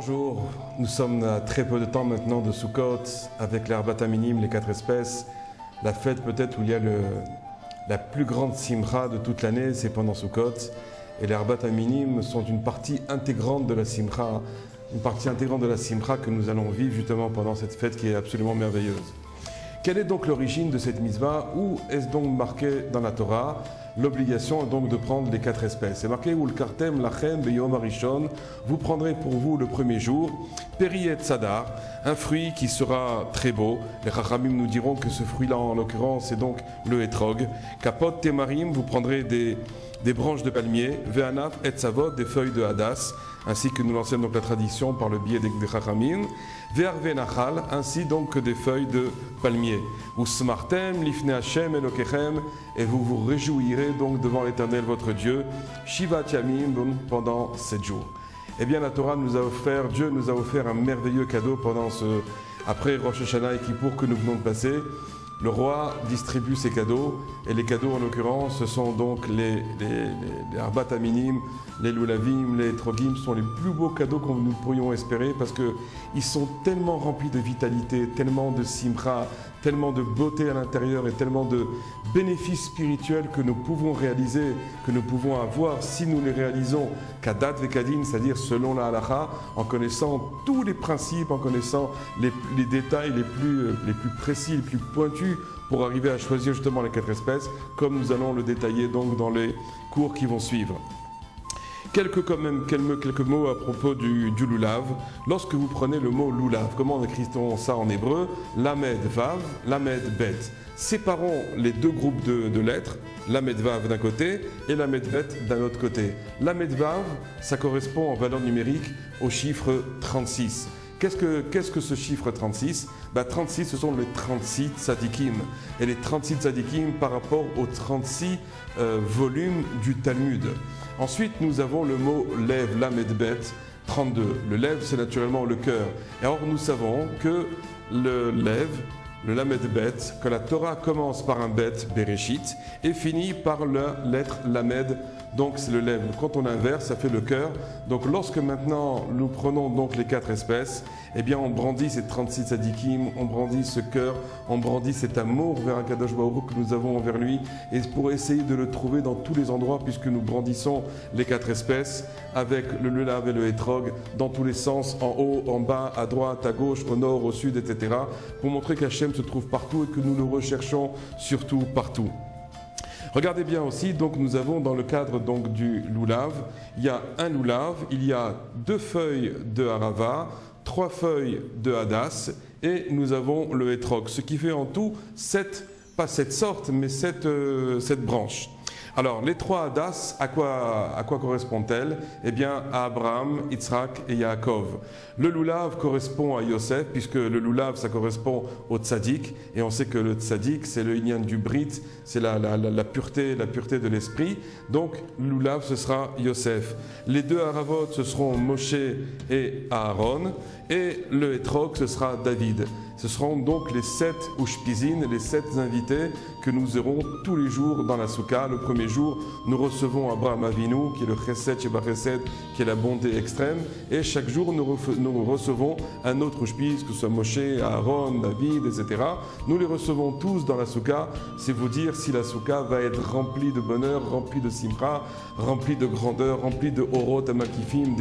Bonjour, nous sommes à très peu de temps maintenant de Sukkot, avec les Arbat Aminim, les 4 espèces. La fête peut-être où il y a la plus grande simcha de toute l'année, c'est pendant Sukkot. Et les Arbat Aminim sont une partie intégrante de la simcha, que nous allons vivre justement pendant cette fête qui est absolument merveilleuse. Quelle est donc l'origine de cette mitzvah? Où est-ce donc marqué dans la Torah l'obligation donc de prendre les 4 espèces? C'est marqué Ul kartem lachem beyom harishon. Vous prendrez pour vous le premier jour Peri et Tzadar, un fruit qui sera très beau. Les Chachamim nous diront que ce fruit-là, en l'occurrence, c'est donc le hétrog. Kapot temarim, vous prendrez des branches de palmier. Ve'anaf et tzavot, des feuilles de hadas, ainsi que nous l'enseigne donc la tradition par le biais des Chachamim. Ve'arve nachal, ainsi donc que des feuilles de palmier. Usmartem lifne Hashem elokechem, et vous vous réjouirez donc devant l'Éternel votre Dieu, Shivat Yamim, pendant 7 jours. Eh bien, la Torah nous a offert, Dieu nous a offert un merveilleux cadeau pendant après Rosh Hashanah et Kippour que nous venons de passer. Le roi distribue ses cadeaux, et les cadeaux en l'occurrence, ce sont donc les Arbat Aminim, les Lulavim, les Trogim, sont les plus beaux cadeaux que nous pourrions espérer parce qu'ils sont tellement remplis de vitalité, tellement de simcha, tellement de beauté à l'intérieur et tellement de bénéfices spirituels que nous pouvons réaliser, que nous pouvons avoir si nous les réalisons kadat vekadin, c'est-à-dire selon la halakha, en connaissant tous les principes, en connaissant les détails les plus précis, les plus pointus pour arriver à choisir justement les 4 espèces, comme nous allons le détailler donc dans les cours qui vont suivre. Quelques mots à propos du lulav. Lorsque vous prenez le mot lulav, comment écrit-on ça en hébreu? Lamed vav, lamed bet. Séparons les deux groupes de lettres, lamed vav d'un côté et lamed bet d'un autre côté. Lamed vav, ça correspond en valeur numérique au chiffre 36. Qu'est-ce que ce chiffre 36? 36, ce sont les 36 tzadikim. Et les 36 tzadikim par rapport aux 36 volumes du Talmud. Ensuite, nous avons le mot lev, lamed bet, 32. Le lev, c'est naturellement le cœur. Et or, nous savons que le lev, le lamed bet, que la Torah commence par un bet, bereshit, et finit par la lettre lamed, donc c'est le lev. Quand on inverse, ça fait le cœur. Donc lorsque maintenant nous prenons donc les 4 espèces, eh bien on brandit ces 36 tzadikim, on brandit ce cœur, on brandit cet amour vers Akadosh Baruch Hu que nous avons envers lui, et pour essayer de le trouver dans tous les endroits, puisque nous brandissons les 4 espèces avec le lulav et le hétrog dans tous les sens, en haut, en bas, à droite, à gauche, au nord, au sud, etc. pour montrer qu'Hachem se trouve partout et que nous le recherchons surtout partout. Regardez bien aussi, donc nous avons dans le cadre donc du lulav, il y a un lulav, il y a 2 feuilles de harava, 3 feuilles de hadas et nous avons le hétrog, ce qui fait en tout 7, pas 7 sortes, mais 7 branches. Alors, les 3 hadas, à quoi correspondent-elles? Eh bien, à Abraham, Yitzhak et Yaakov. Le lulav correspond à Yosef, puisque le lulav, ça correspond au tzaddik, et on sait que le tzaddik, c'est le inyan du brit, c'est la pureté de l'esprit. Donc, le lulav, ce sera Yosef. Les 2 haravot, ce seront Moshe et Aaron, et le hétrog, ce sera David. Ce seront donc les 7 ushpizin, les 7 invités que nous aurons tous les jours dans la soukha. Le premier jour, nous recevons Abraham Avinu, qui est le chesed sheba chesed, qui est la bonté extrême. Et chaque jour, nous recevons un autre ushpiz, que ce soit Moshe, Aaron, David, etc. Nous les recevons tous dans la soukha. C'est vous dire si la soukha va être remplie de bonheur, remplie de simcha, remplie de grandeur, remplie de orot amakifim,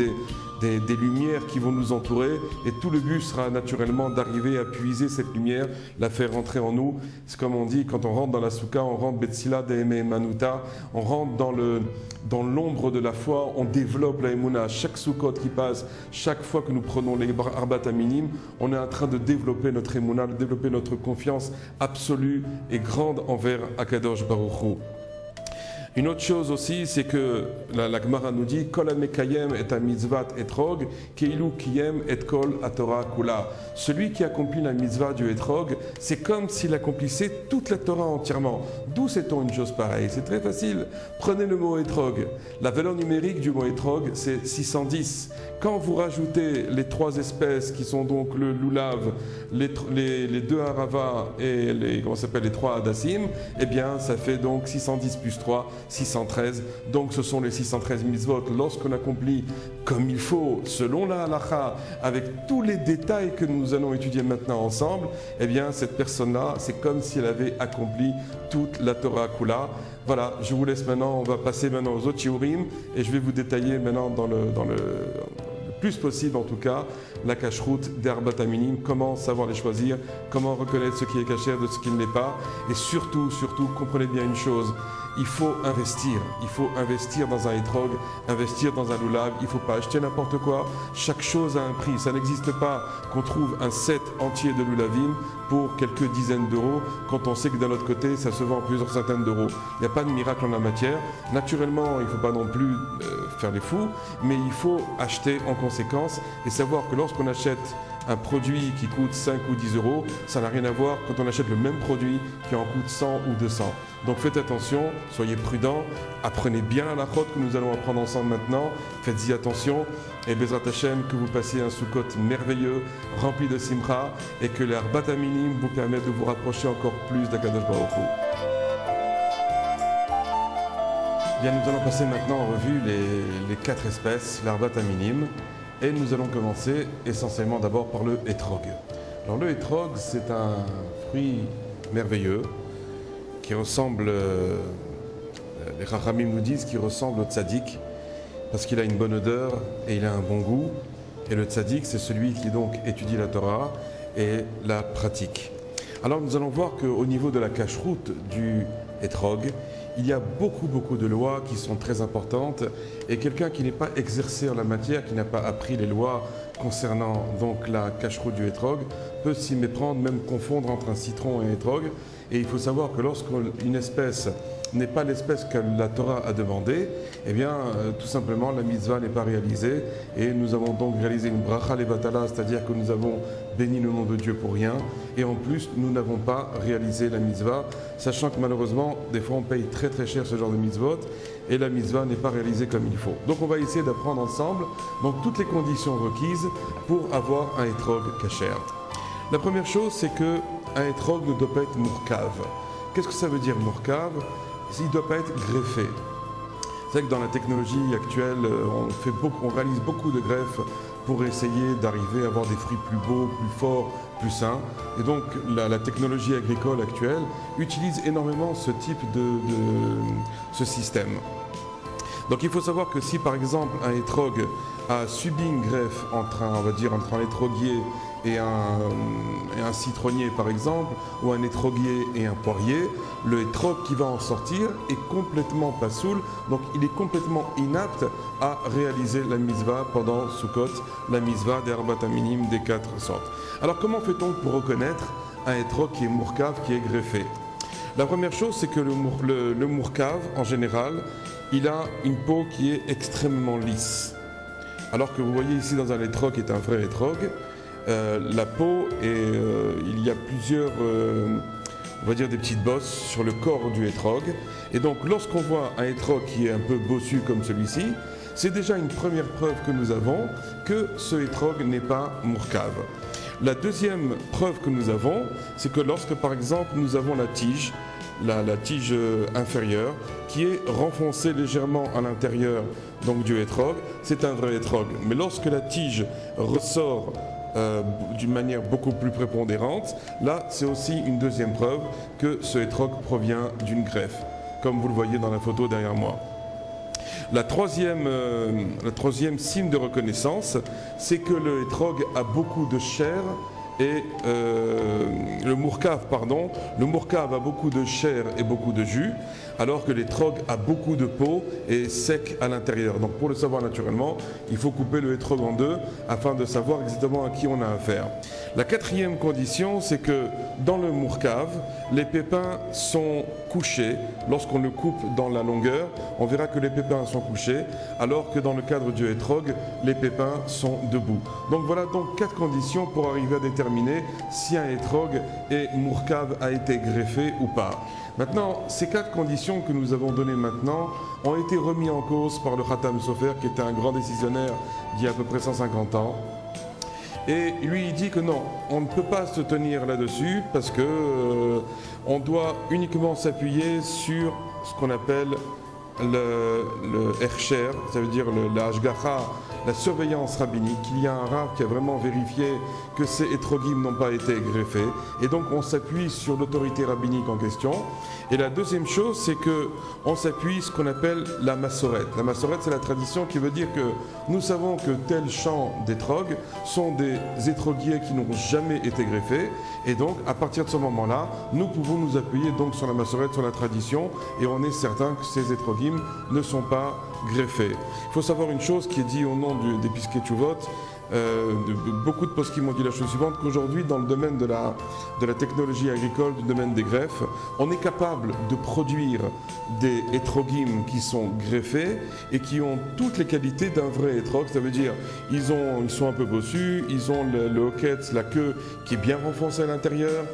des lumières qui vont nous entourer, et tout le but sera naturellement d'arriver à puiser cette lumière, la faire rentrer en nous. C'est comme on dit, quand on rentre dans la soukha, on rentre Betsila De'eme Manuta, on rentre dans l'ombre de la foi, on développe la Emouna. Chaque soukot qui passe, chaque fois que nous prenons les Arbat Aminim, on est en train de développer notre Emouna, de développer notre confiance absolue et grande envers Akadosh Baruch Hu. Une autre chose aussi, c'est que la Gemara nous dit Kol hamekayem et a mitzvat etrog, keilu kiyem et kol atorah kula. Celui qui accomplit la mitzvah du etrog, c'est comme s'il accomplissait toute la Torah entièrement. D'où sait-on une chose pareille? C'est très facile. Prenez le mot etrog. La valeur numérique du mot etrog, c'est 610. Quand vous rajoutez les 3 espèces qui sont donc le loulav, les 2 harava et les 3 hadassim, eh bien ça fait donc 610 plus 3, 613. Donc ce sont les 613 mitzvot. Lorsqu'on accomplit comme il faut, selon la halakha, avec tous les détails que nous allons étudier maintenant ensemble, eh bien cette personne-là, c'est comme si elle avait accompli toute la Torah Kula. Voilà, je vous laisse maintenant, on va passer maintenant aux autres shiurim et je vais vous détailler maintenant dans le plus possible en tout cas, la cache-route des Arbat Aminim, comment savoir les choisir, comment reconnaître ce qui est caché de ce qui ne l'est pas, et surtout, comprenez bien une chose, il faut investir dans un etrog, investir dans un loulav, il ne faut pas acheter n'importe quoi, chaque chose a un prix, ça n'existe pas qu'on trouve un set entier de loulavim pour quelques dizaines d'euros, quand on sait que d'un autre côté, ça se vend plusieurs centaines d'euros. Il n'y a pas de miracle en la matière. Naturellement, il ne faut pas non plus faire les fous, mais il faut acheter en conséquence et savoir que lorsqu'on achète un produit qui coûte 5 ou 10 euros, ça n'a rien à voir quand on achète le même produit qui en coûte 100 ou 200. Donc faites attention, soyez prudents, apprenez bien la chôte que nous allons apprendre ensemble maintenant, faites-y attention, et Bezrat Hashem, que vous passiez un Sukkot merveilleux, rempli de simcha, et que les Arbat Aminim vous permettent de vous rapprocher encore plus d'Akadosh Baruch Hu. Bien, nous allons passer maintenant en revue les 4 espèces, l'Arbat Aminim, et nous allons commencer essentiellement d'abord par le etrog. Alors le etrog, c'est un fruit merveilleux qui ressemble, les Rachamim nous disent qu'il ressemble au tzaddik parce qu'il a une bonne odeur et il a un bon goût. Et le tzaddik, c'est celui qui donc étudie la Torah et la pratique. Alors nous allons voir qu'au niveau de la cache-route du etrog, il y a beaucoup de lois qui sont très importantes et quelqu'un qui n'est pas exercé en la matière, qui n'a pas appris les lois concernant donc la cache-route du etrog, peut s'y méprendre, même confondre entre un citron et un etrog. Et il faut savoir que lorsqu'une espèce n'est pas l'espèce que la Torah a demandé, eh bien tout simplement la mitzvah n'est pas réalisée et nous avons donc réalisé une bracha levatala, c'est-à-dire que nous avons béni le nom de Dieu pour rien et en plus nous n'avons pas réalisé la mitzvah, sachant que malheureusement des fois on paye très cher ce genre de mitzvot et la mitzvah n'est pas réalisée comme il faut. Donc on va essayer d'apprendre ensemble donc toutes les conditions requises pour avoir un etrog kasher. La première chose, c'est qu'un etrog ne doit pas être mourkav. Qu'est-ce que ça veut dire mourkav? Il ne doit pas être greffé. C'est vrai que dans la technologie actuelle, on réalise beaucoup de greffes pour essayer d'arriver à avoir des fruits plus beaux, plus forts, plus sains. Et donc la technologie agricole actuelle utilise énormément ce type ce système. Donc il faut savoir que si par exemple un etrog a subi une greffe entre un étroguier et un citronnier par exemple, ou un étroguier et un poirier, le etrog qui va en sortir est complètement pasoul, donc il est complètement inapte à réaliser la mitzvah pendant Sukkot, la mitzvah des Arbat Aminim des 4 sortes. Alors comment fait-on pour reconnaître un etrog qui est mourkav, qui est greffé? La première chose, c'est que le mourkav, en général, il a une peau qui est extrêmement lisse. Alors que vous voyez ici dans un etrog qui est un vrai etrog, la peau, il y a plusieurs, on va dire des petites bosses sur le corps du etrog. Et donc lorsqu'on voit un etrog qui est un peu bossu comme celui-ci, c'est déjà une première preuve que nous avons que ce etrog n'est pas mourkav. La deuxième preuve que nous avons, c'est que lorsque par exemple nous avons la tige inférieure qui est renfoncée légèrement à l'intérieur donc du etrog, c'est un vrai etrog. Mais lorsque la tige ressort d'une manière beaucoup plus prépondérante, là c'est aussi une deuxième preuve que ce etrog provient d'une greffe, comme vous le voyez dans la photo derrière moi. La troisième signe de reconnaissance, c'est que le etrog a beaucoup de chair et le mourkav a beaucoup de chair et beaucoup de jus, alors que l'étrog a beaucoup de peau et sec à l'intérieur. Donc pour le savoir naturellement, il faut couper le etrog en deux afin de savoir exactement à qui on a affaire. La quatrième condition, c'est que dans le mourkav, les pépins sont couchés. Lorsqu'on le coupe dans la longueur, on verra que les pépins sont couchés, alors que dans le cadre du etrog, les pépins sont debout. Donc voilà donc 4 conditions pour arriver à déterminer déterminer si un étrog est mourkav, a été greffé ou pas. Maintenant, ces 4 conditions que nous avons données maintenant ont été remis en cause par le Khatam Sofer, qui était un grand décisionnaire d'il y a à peu près 150 ans. Et lui, il dit que non, on ne peut pas se tenir là-dessus parce que on doit uniquement s'appuyer sur ce qu'on appelle le Hersher, ça veut dire la Hashgacha, la surveillance rabbinique. Il y a un rab qui a vraiment vérifié que ces étrogim n'ont pas été greffés. Et donc on s'appuie sur l'autorité rabbinique en question. Et la deuxième chose, c'est qu'on s'appuie sur ce qu'on appelle la massorette. La massorette, c'est la tradition qui veut dire que nous savons que tel champ d'étrog sont des étroguiers qui n'ont jamais été greffés. Et donc, à partir de ce moment-là, nous pouvons nous appuyer donc sur la massorette, sur la tradition, et on est certain que ces étrogim ne sont pas greffés. Il faut savoir une chose qui est dit au nom des Piskei Teshuvot. Beaucoup de poskim m'ont dit la chose suivante, qu'aujourd'hui dans le domaine de la technologie agricole, du domaine des greffes, on est capable de produire des étrogim qui sont greffés et qui ont toutes les qualités d'un vrai étrog. Ça veut dire ils sont un peu bossus, ils ont le hoquet, la queue qui est bien renfoncée à l'intérieur,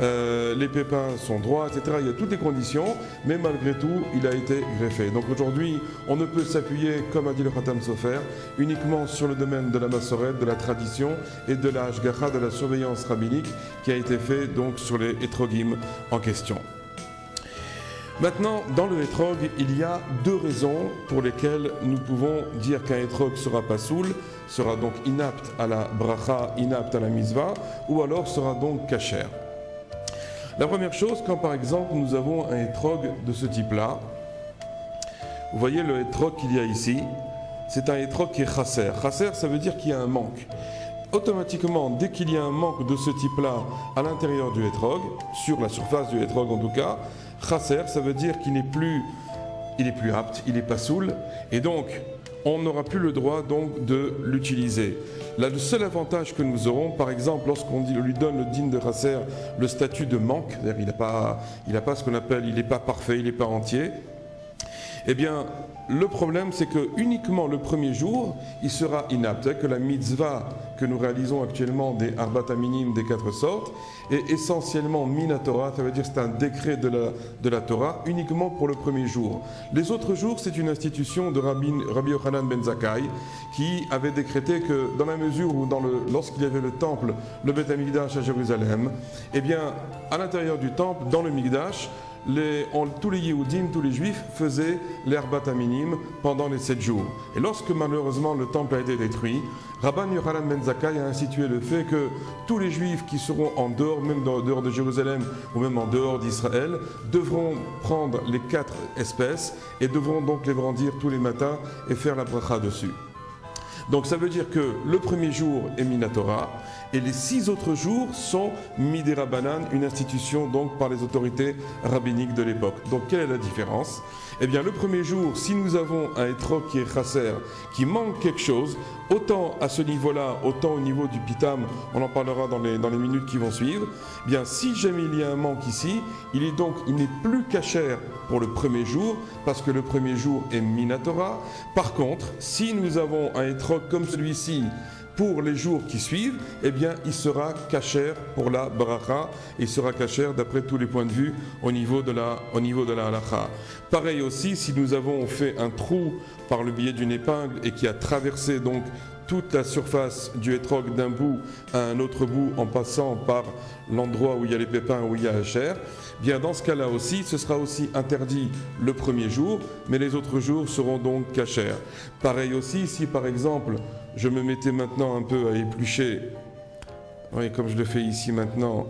les pépins sont droits, etc. Il y a toutes les conditions, mais malgré tout, il a été greffé. Donc aujourd'hui, on ne peut s'appuyer, comme a dit le Khatam Sofer, uniquement sur le domaine de la massorette, de la tradition et de la hashgacha, de la surveillance rabbinique qui a été fait donc sur les étrogim en question. Maintenant, dans le étrog, il y a 2 raisons pour lesquelles nous pouvons dire qu'un étrog sera pasoul, sera donc inapte à la bracha, inapte à la mitzvah, ou alors sera donc kasher. La première chose, quand par exemple nous avons un étrog de ce type-là, vous voyez le étrog qu'il y a ici, c'est un étrog qui est chasser. Chasser, ça veut dire qu'il y a un manque. Automatiquement, dès qu'il y a un manque de ce type-là à l'intérieur du étrog, sur la surface du étrog en tout cas, chasser, ça veut dire qu'il n'est plus apte, il n'est pas soul, et donc on n'aura plus le droit donc de l'utiliser. Là, le seul avantage que nous aurons, par exemple, lorsqu'on lui donne le din de chasser, le statut de manque, c'est-à-dire il n'a pas ce qu'on appelle, il n'est pas parfait, il n'est pas entier, eh bien, le problème, c'est que uniquement le premier jour, il sera inapte. C'est-à-dire que la mitzvah que nous réalisons actuellement des Arbat Aminim des 4 sortes est essentiellement minatora, ça veut dire que c'est un décret de la Torah uniquement pour le premier jour. Les autres jours, c'est une institution de Rabbi Yochanan ben Zakkai qui avait décrété que dans la mesure où lorsqu'il y avait le temple, le Beth Amikdash à Jérusalem, eh bien, à l'intérieur du temple, dans le Mikdash, tous les Yehoudim, tous les Juifs faisaient l'Arbat Aminim pendant les 7 jours. Et lorsque malheureusement le temple a été détruit, Rabban Yochanan ben Zakkai a institué le fait que tous les Juifs qui seront en dehors, même en dehors de Jérusalem ou même en dehors d'Israël, devront prendre les 4 espèces et devront donc les brandir tous les matins et faire la bracha dessus. Donc ça veut dire que le premier jour est Minatora et les 6 autres jours sont Midera Banan, une institution donc par les autorités rabbiniques de l'époque. Donc quelle est la différence? Eh bien le premier jour, si nous avons un étrog qui est chasser, qui manque quelque chose, autant à ce niveau-là, autant au niveau du pitam, on en parlera dans les minutes qui vont suivre, eh bien si jamais il y a un manque ici, il n'est plus kasher pour le premier jour, parce que le premier jour est Minatora. Par contre, si nous avons un étrog comme celui-ci, pour les jours qui suivent, eh bien, il sera kasher pour la bracha, il sera kasher d'après tous les points de vue au niveau de la halacha. Pareil aussi, si nous avons fait un trou par le biais d'une épingle et qui a traversé donc toute la surface du étrog d'un bout à un autre bout en passant par l'endroit où il y a les pépins, où il y a la chair, bien dans ce cas-là aussi, ce sera aussi interdit le premier jour, mais les autres jours seront donc kasher. Pareil aussi, si par exemple, je me mettais maintenant un peu à éplucher, oui, comme je le fais ici maintenant,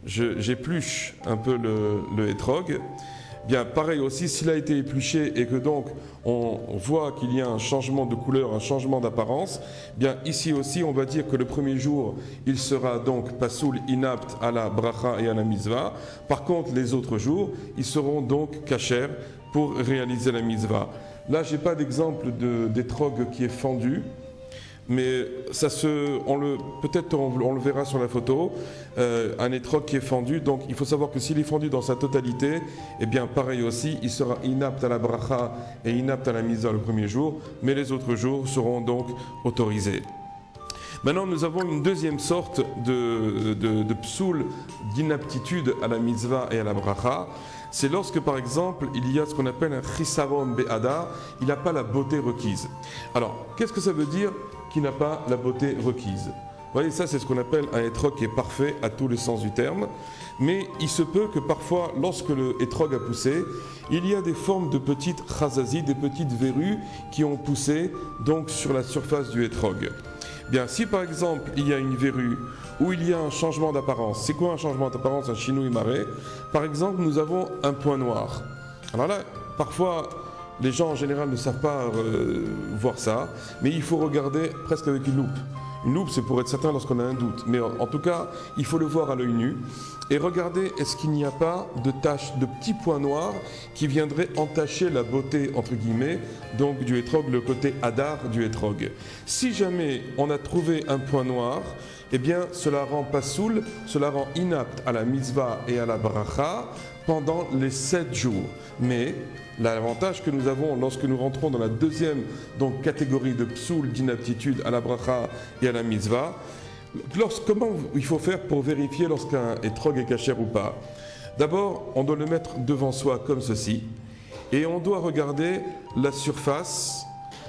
j'épluche un peu le étrog. Bien, pareil aussi, s'il a été épluché et que donc on voit qu'il y a un changement de couleur, un changement d'apparence, bien ici aussi on va dire que le premier jour il sera donc pasoul inapte à la bracha et à la mitzvah. Par contre les autres jours ils seront donc kasher pour réaliser la mitzvah. Là j'ai pas d'exemple d'étrog qui est fendu, mais peut-être on le verra sur la photo, un étrog qui est fendu, donc il faut savoir que s'il est fendu dans sa totalité, eh bien pareil aussi, il sera inapte à la bracha et inapte à la mitzvah le premier jour, mais les autres jours seront donc autorisés. Maintenant, nous avons une deuxième sorte de psoul, d'inaptitude à la mitzvah et à la bracha. C'est lorsque, par exemple, il y a ce qu'on appelle un chisaron be'ada, il n'a pas la beauté requise. Alors, qu'est-ce que ça veut dire qu'il n'a pas la beauté requise? Vous voyez, ça c'est ce qu'on appelle un hétrog qui est parfait à tous les sens du terme. Mais il se peut que parfois, lorsque le hétrog a poussé, il y a des formes de petites chazazis, des petites verrues qui ont poussé donc sur la surface du hétrog. Bien, si par exemple il y a une verrue ou il y a un changement d'apparence, c'est quoi un changement d'apparence, un chinouille maré? Par exemple, nous avons un point noir. Alors là, parfois, les gens en général ne savent pas voir ça, mais il faut regarder presque avec une loupe. Une loupe, c'est pour être certain lorsqu'on a un doute. Mais en tout cas, il faut le voir à l'œil nu. Et regarder, est-ce qu'il n'y a pas de taches, de petits points noirs qui viendraient entacher la beauté, entre guillemets, donc du hétrog, le côté hadar du hétrog. Si jamais on a trouvé un point noir, eh bien, cela rend pasoul, cela rend inapte à la mitzvah et à la bracha pendant les 7 jours. Mais l'avantage que nous avons lorsque nous rentrons dans la deuxième donc, catégorie de psoul, d'inaptitude à la bracha et à la mitzvah, comment il faut faire pour vérifier lorsqu'un hétrog est kasher ou pas? D'abord, on doit le mettre devant soi comme ceci, et on doit regarder la surface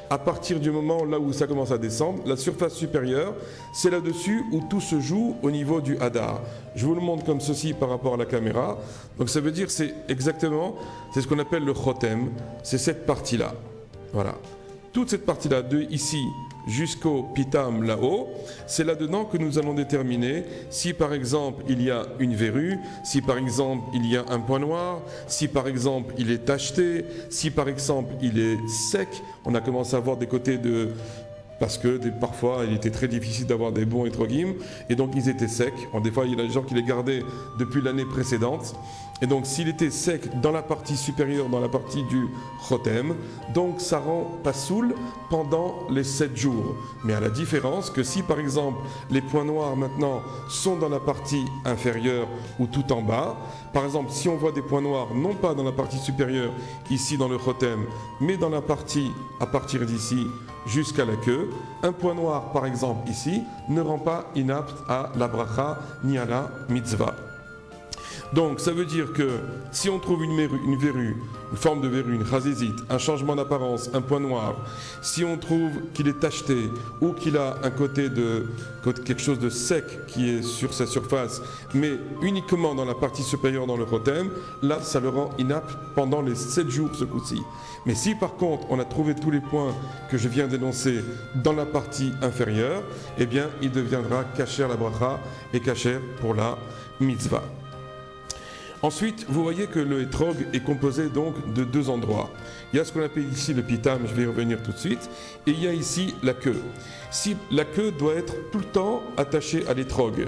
à partir du moment là où ça commence à descendre. La surface supérieure, c'est là-dessus où tout se joue au niveau du hadar. Je vous le montre comme ceci par rapport à la caméra. Donc ça veut dire c'est exactement, c'est ce qu'on appelle le chotem, c'est cette partie-là. Voilà. Toute cette partie-là, de ici jusqu'au pitam là-haut, c'est là-dedans que nous allons déterminer si par exemple il y a une verrue, si par exemple il y a un point noir, si par exemple il est tacheté, si par exemple il est sec. On a commencé à voir des côtés de... parce que parfois il était très difficile d'avoir des bons hétrogim, et donc ils étaient secs. Des fois il y a des gens qui les gardaient depuis l'année précédente. Et donc s'il était sec dans la partie supérieure, dans la partie du chotem, donc ça rend pasoul pendant les 7 jours. Mais à la différence que si par exemple les points noirs maintenant sont dans la partie inférieure ou tout en bas, par exemple si on voit des points noirs non pas dans la partie supérieure, ici dans le chotem, mais dans la partie à partir d'ici jusqu'à la queue, un point noir par exemple ici ne rend pas inapte à la bracha ni à la mitzvah. Donc ça veut dire que si on trouve une verrue, une forme de verrue, une chazézite, un changement d'apparence, un point noir, si on trouve qu'il est tacheté ou qu'il a un côté de quelque chose de sec qui est sur sa surface, mais uniquement dans la partie supérieure dans le chotem, là ça le rend inapte pendant les 7 jours ce coup-ci. Mais si par contre on a trouvé tous les points que je viens d'énoncer dans la partie inférieure, eh bien il deviendra kasher la bracha et kasher pour la mitzvah. Ensuite, vous voyez que le hétrog est composé donc de 2 endroits. Il y a ce qu'on appelle ici le pitam, je vais y revenir tout de suite, et il y a ici la queue. Si la queue doit être tout le temps attachée à l'hétrog.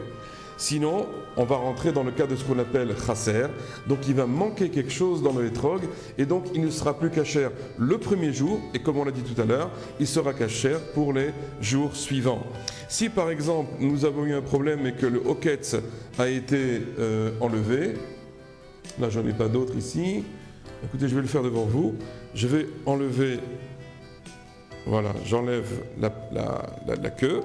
Sinon, on va rentrer dans le cas de ce qu'on appelle chasser, donc il va manquer quelque chose dans le hétrog, et donc il ne sera plus kasher le premier jour, et comme on l'a dit tout à l'heure, il sera kasher pour les jours suivants. Si par exemple, nous avons eu un problème et que le hoketz a été enlevé, là, j'en ai pas d'autres ici. Écoutez, je vais le faire devant vous. Je vais enlever, voilà, j'enlève la queue.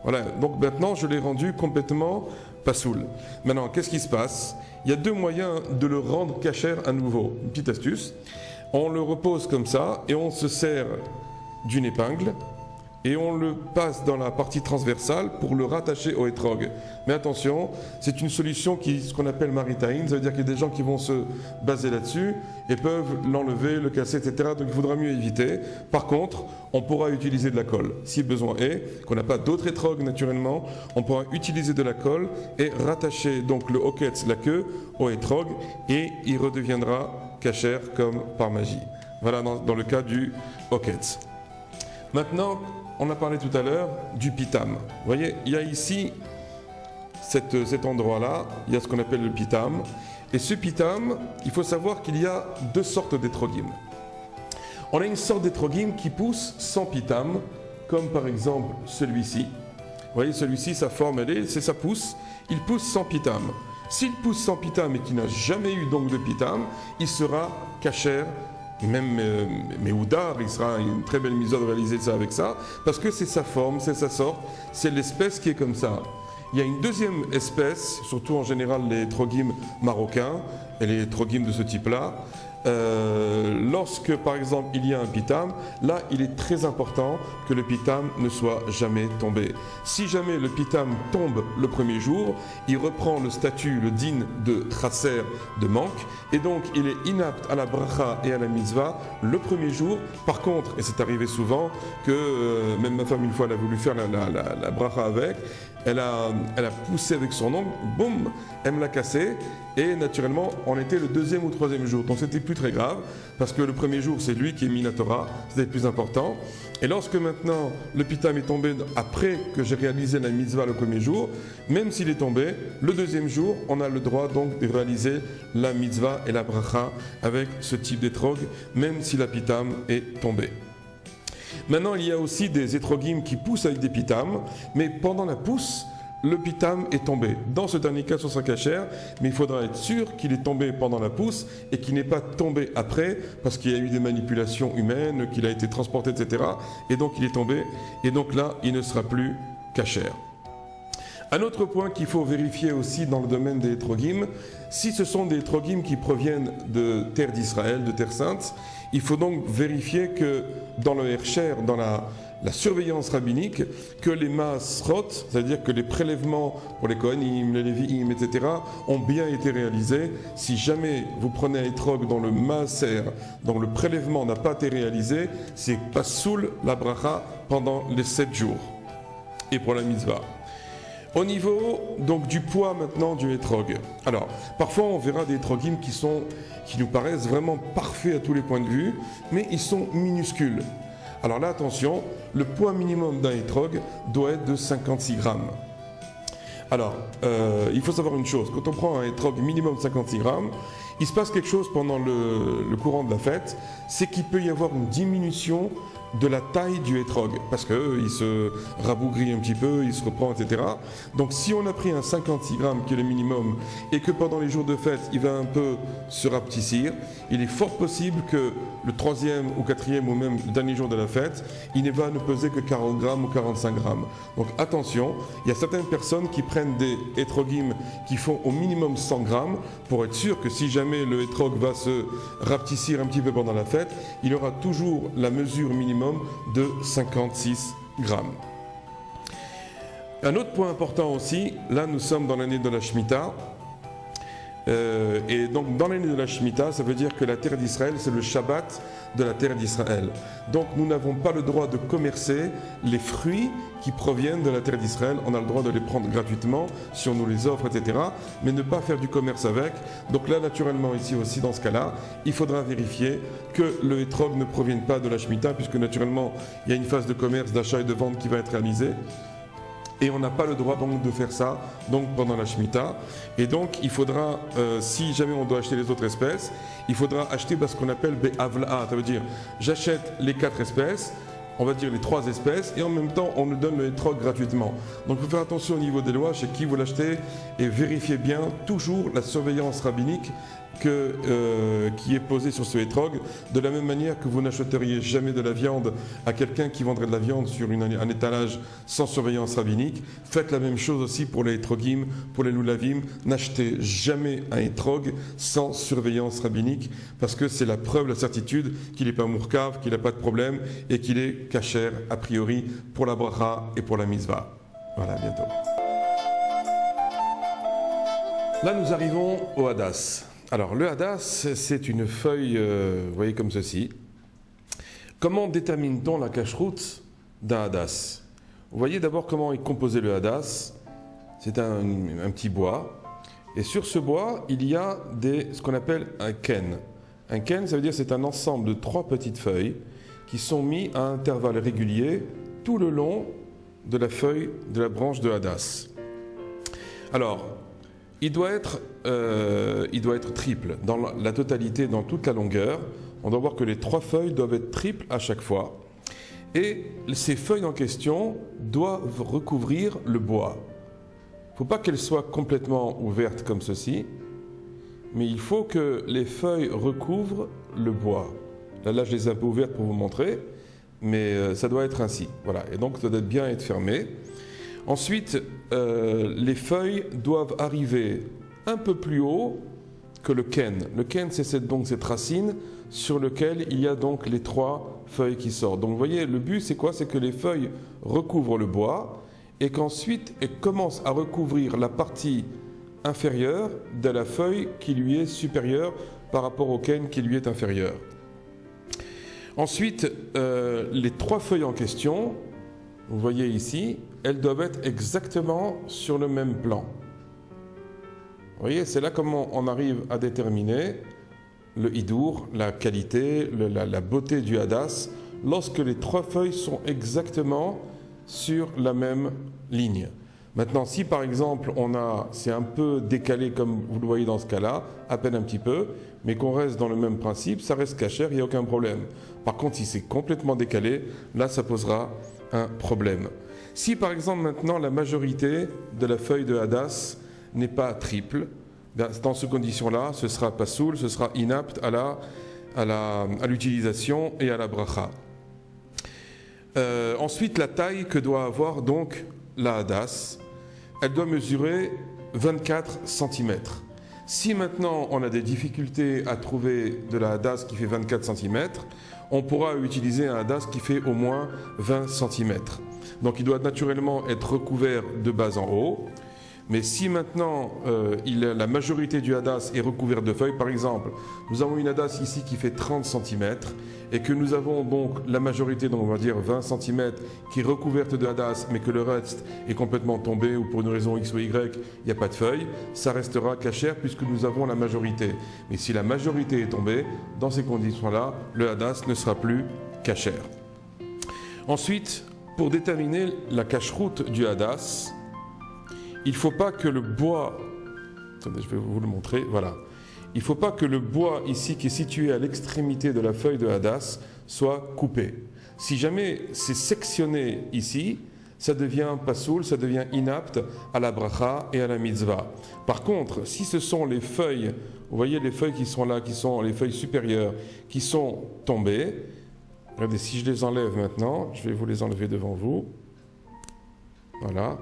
Voilà, donc maintenant, je l'ai rendu complètement pasoul. Maintenant, qu'est-ce qui se passe? Il y a 2 moyens de le rendre kasher à nouveau. Une petite astuce. On le repose comme ça et on se sert d'une épingle et on le passe dans la partie transversale pour le rattacher au hétrog. Mais attention, c'est une solution ce qu'on appelle maritaïne, ça veut dire qu'il y a des gens qui vont se baser là-dessus et peuvent l'enlever, le casser, etc. Donc il faudra mieux éviter. Par contre, on pourra utiliser de la colle. Si besoin est, qu'on n'a pas d'autres hétrogs naturellement, on pourra utiliser de la colle et rattacher donc le hoketz, la queue, au hétrog et il redeviendra kasher comme par magie. Voilà dans le cas du hoketz. Maintenant, on a parlé tout à l'heure du pitam. Vous voyez, il y a ici cet endroit-là, il y a ce qu'on appelle le pitam. Et ce pitam, il faut savoir qu'il y a 2 sortes d'étrogim. On a une sorte d'étrogim qui pousse sans pitam, comme par exemple celui-ci. Vous voyez, celui-ci, sa forme, c'est ça pousse. Il pousse sans pitam. S'il pousse sans pitam et qu'il n'a jamais eu donc de pitam, il sera kasher même Méhouda, il sera une très belle mise de réaliser ça avec ça, parce que c'est sa forme, c'est sa sorte, c'est l'espèce qui est comme ça. Il y a une deuxième espèce, surtout en général les troguim marocains et les troguim de ce type-là. Lorsque par exemple il y a un pitam, là il est très important que le pitam ne soit jamais tombé. Si jamais le pitam tombe le premier jour, il reprend le statut, le din de chasser, de manque, et donc il est inapte à la bracha et à la mitzvah le premier jour. Par contre, et c'est arrivé souvent que même ma femme une fois elle a voulu faire la bracha avec, elle a poussé avec son ongle, boum, elle me l'a cassé, et naturellement on était le deuxième ou troisième jour, donc c'était plus très grave, parce que le premier jour c'est lui qui est mis la Torah, c'était le plus important. Et lorsque maintenant le pitam est tombé après que j'ai réalisé la mitzvah le premier jour, même s'il est tombé, le deuxième jour on a le droit donc de réaliser la mitzvah et la bracha avec ce type d'étrog, même si la pitam est tombée. Maintenant, il y a aussi des étrogim qui poussent avec des pitams, mais pendant la pousse, le pitam est tombé. Dans ce dernier cas, ce sera cachère, mais il faudra être sûr qu'il est tombé pendant la pousse et qu'il n'est pas tombé après, parce qu'il y a eu des manipulations humaines, qu'il a été transporté, etc. Et donc il est tombé, et donc là, il ne sera plus cachère. Un autre point qu'il faut vérifier aussi dans le domaine des étrogim, si ce sont des étrogim qui proviennent de terre d'Israël, de terre sainte, il faut donc vérifier que dans le Hersher, dans la surveillance rabbinique, que les maasrot, c'est-à-dire que les prélèvements pour les Kohanim, les Lévi'im, etc., ont bien été réalisés. Si jamais vous prenez un étrog dont le maaser, dont le prélèvement n'a pas été réalisé, c'est pas soul la bracha pendant les 7 jours. Et pour la mitzvah. Au niveau donc du poids maintenant du étrog. Alors, parfois on verra des étrogim qui nous paraissent vraiment parfaits à tous les points de vue, mais ils sont minuscules. Alors là, attention, le poids minimum d'un étrog doit être de 56 grammes. Alors, il faut savoir une chose, quand on prend un étrog minimum 56 grammes, il se passe quelque chose pendant le courant de la fête, c'est qu'il peut y avoir une diminution de la taille du étrog, parce qu'il se rabougrit un petit peu, il se reprend, etc. Donc si on a pris un 56 grammes qui est le minimum, et que pendant les jours de fête, il va un peu se rapetissir, il est fort possible que le 3e ou 4e ou même le dernier jour de la fête, il ne va ne peser que 40 grammes ou 45 grammes. Donc attention, il y a certaines personnes qui prennent des étrogim qui font au minimum 100 grammes, pour être sûr que si jamais le étrog va se rapetissir un petit peu pendant la fête, il aura toujours la mesure minimum de 56 grammes. Un autre point important aussi, là nous sommes dans l'année de la Shemitah, et donc dans l'année de la Shemitah, ça veut dire que la terre d'Israël, c'est le Shabbat de la terre d'Israël. Donc nous n'avons pas le droit de commercer les fruits qui proviennent de la terre d'Israël. On a le droit de les prendre gratuitement si on nous les offre, etc. Mais ne pas faire du commerce avec. Donc là, naturellement, ici aussi, dans ce cas-là, il faudra vérifier que le étrog ne provienne pas de la Shemitah, puisque naturellement, il y a une phase de commerce, d'achat et de vente qui va être réalisée. Et on n'a pas le droit donc de faire ça donc pendant la Shemitah. Et donc il faudra, si jamais on doit acheter les autres espèces, il faudra acheter ce qu'on appelle Be'avla'a. Ça veut dire j'achète les 4 espèces, on va dire les 3 espèces, et en même temps on nous donne le étrog gratuitement. Donc il faut faire attention au niveau des lois, chez qui vous l'achetez, et vérifiez bien toujours la surveillance rabbinique qui est posée sur ce étrog, de la même manière que vous n'achèteriez jamais de la viande à quelqu'un qui vendrait de la viande sur un étalage sans surveillance rabbinique. Faites la même chose aussi pour les étrogim, pour les loulavim. N'achetez jamais un étrog sans surveillance rabbinique, parce que c'est la preuve, la certitude qu'il n'est pas mourkav, qu'il n'a pas de problème et qu'il est kasher a priori pour la bracha et pour la mitzvah. Voilà, à bientôt. Là nous arrivons au hadas. Alors le hadas, c'est une feuille, vous voyez comme ceci. Comment détermine-t-on la cacheroute d'un hadas? Vous voyez d'abord comment est composé le hadas. C'est un petit bois. Et sur ce bois, il y a ce qu'on appelle un ken. Un ken, ça veut dire c'est un ensemble de 3 petites feuilles qui sont mis à intervalles réguliers tout le long de la feuille de la branche de hadas. Alors, il doit être triple dans la totalité, dans toute la longueur. On doit voir que les 3 feuilles doivent être triples à chaque fois. Et ces feuilles en question doivent recouvrir le bois. Il ne faut pas qu'elles soient complètement ouvertes comme ceci, mais il faut que les feuilles recouvrent le bois. Là, je les ai un peu ouvertes pour vous montrer, mais ça doit être ainsi. Voilà, et donc ça doit bien être fermé. Ensuite, les feuilles doivent arriver un peu plus haut que le ken. Le ken, c'est donc cette racine sur laquelle il y a donc les 3 feuilles qui sortent. Donc vous voyez, le but c'est quoi? C'est que les feuilles recouvrent le bois et qu'ensuite elles commencent à recouvrir la partie inférieure de la feuille qui lui est supérieure par rapport au ken qui lui est inférieur. Ensuite, les 3 feuilles en question, vous voyez ici, elles doivent être exactement sur le même plan. Vous voyez, c'est là comment on arrive à déterminer le hidour, la qualité, la beauté du hadas, lorsque les 3 feuilles sont exactement sur la même ligne. Maintenant, si par exemple c'est un peu décalé comme vous le voyez dans ce cas-là, à peine un petit peu, mais qu'on reste dans le même principe, ça reste cachère, il n'y a aucun problème. Par contre, si c'est complètement décalé, là ça posera un problème. Si par exemple maintenant la majorité de la feuille de hadas n'est pas triple, dans ces conditions-là, ce sera pas soul, ce sera inapte à l'utilisation et à la bracha. Ensuite, la taille que doit avoir donc la hadas, elle doit mesurer 24 cm. Si maintenant on a des difficultés à trouver de la hadas qui fait 24 cm, on pourra utiliser un hadas qui fait au moins 20 cm. Donc il doit naturellement être recouvert de bas en haut. Mais si maintenant la majorité du hadas est recouverte de feuilles, par exemple, nous avons une hadas ici qui fait 30 cm et que nous avons donc la majorité, donc on va dire 20 cm, qui est recouverte de hadas, mais que le reste est complètement tombé ou pour une raison X ou Y, il n'y a pas de feuilles, ça restera cachère puisque nous avons la majorité. Mais si la majorité est tombée, dans ces conditions-là, le hadas ne sera plus cachère. Ensuite, pour déterminer la cacheroute du hadas, il ne faut pas que le bois, attendez, je vais vous le montrer, voilà. Il ne faut pas que le bois ici qui est situé à l'extrémité de la feuille de hadas soit coupé. Si jamais c'est sectionné ici, ça devient pasoul, ça devient inapte à la bracha et à la mitzvah. Par contre, si ce sont les feuilles, vous voyez les feuilles qui sont là, qui sont les feuilles supérieures, qui sont tombées, regardez, si je les enlève maintenant, je vais vous les enlever devant vous, voilà.